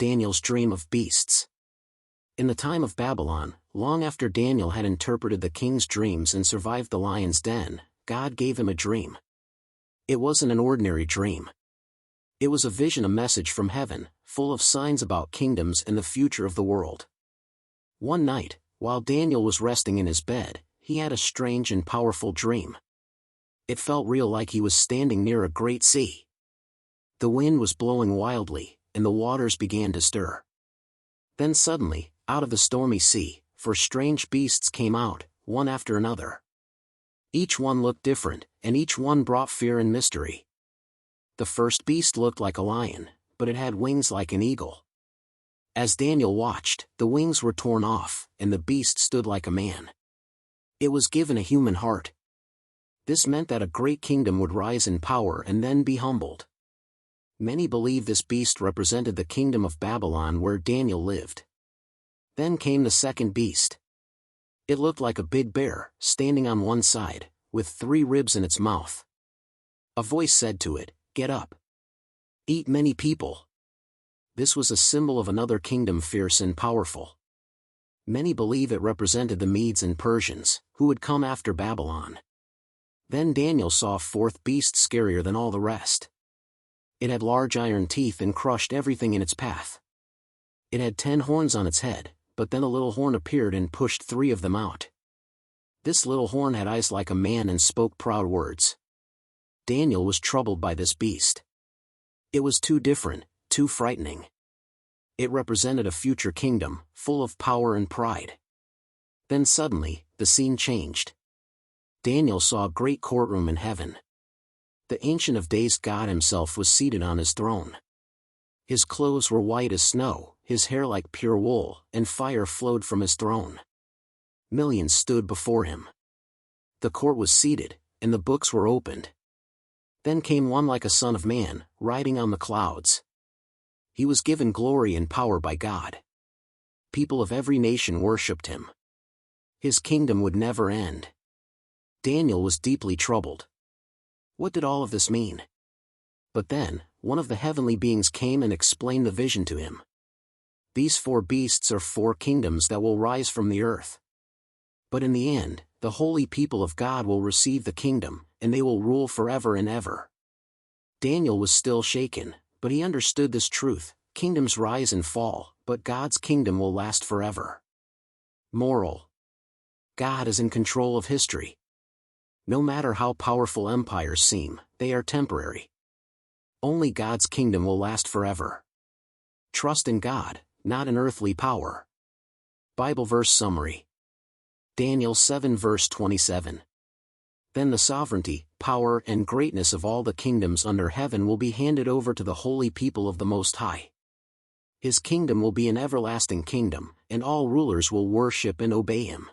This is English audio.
Daniel's dream of beasts. In the time of Babylon, long after Daniel had interpreted the king's dreams and survived the lion's den, God gave him a dream. It wasn't an ordinary dream. It was a vision, a message from heaven, full of signs about kingdoms and the future of the world. One night, while Daniel was resting in his bed, he had a strange and powerful dream. It felt real, like he was standing near a great sea. The wind was blowing wildly, and the waters began to stir. Then suddenly, out of the stormy sea, 4 strange beasts came out, one after another. Each one looked different, and each one brought fear and mystery. The first beast looked like a lion, but it had wings like an eagle. As Daniel watched, the wings were torn off, and the beast stood like a man. It was given a human heart. This meant that a great kingdom would rise in power and then be humbled. Many believe this beast represented the kingdom of Babylon where Daniel lived. Then came the second beast. It looked like a big bear, standing on one side, with 3 ribs in its mouth. A voice said to it, "Get up. Eat many people." This was a symbol of another kingdom, fierce and powerful. Many believe it represented the Medes and Persians, who would come after Babylon. Then Daniel saw a 4th beast, scarier than all the rest. It had large iron teeth and crushed everything in its path. It had 10 horns on its head, but then a little horn appeared and pushed 3 of them out. This little horn had eyes like a man and spoke proud words. Daniel was troubled by this beast. It was too different, too frightening. It represented a future kingdom, full of power and pride. Then suddenly, the scene changed. Daniel saw a great courtroom in heaven. The Ancient of Days, God himself, was seated on his throne. His clothes were white as snow, his hair like pure wool, and fire flowed from his throne. Millions stood before him. The court was seated, and the books were opened. Then came one like a son of man, riding on the clouds. He was given glory and power by God. People of every nation worshipped him. His kingdom would never end. Daniel was deeply troubled. What did all of this mean? But then, one of the heavenly beings came and explained the vision to him. These 4 beasts are 4 kingdoms that will rise from the earth. But in the end, the holy people of God will receive the kingdom, and they will rule forever and ever. Daniel was still shaken, but he understood this truth: kingdoms rise and fall, but God's kingdom will last forever. Moral: God is in control of history. No matter how powerful empires seem, they are temporary. Only God's kingdom will last forever. Trust in God, not in earthly power. Bible verse summary. Daniel 7 verse 27. Then the sovereignty, power, and greatness of all the kingdoms under heaven will be handed over to the holy people of the Most High. His kingdom will be an everlasting kingdom, and all rulers will worship and obey him.